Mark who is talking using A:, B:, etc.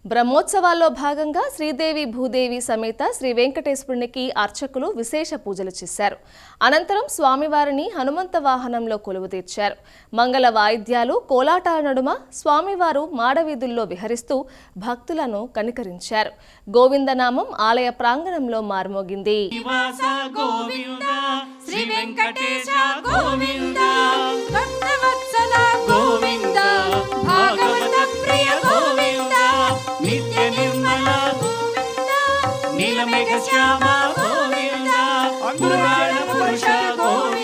A: బ్రహ్మోత్సవాల్లో భాగంగా శ్రీదేవి భూదేవి సమేత శ్రీ వెంకటేశ్వరునికి అర్చకులు విశేష పూజలు చేశారు. అనంతరం స్వామివారిని హనుమంత వాహనంలో కొలువు తీర్చారు. మంగళ వాయిద్యాలు, కోలాటాల నడుమ స్వామివారు మాడవీధుల్లో విహరిస్తూ భక్తులను కనికరించారు. గోవిందనామం ఆలయ ప్రాంగణంలో మారుమోగింది.
B: నీలమేఘ శ్యామ గోవింద పురాణ పురుష గోవింద.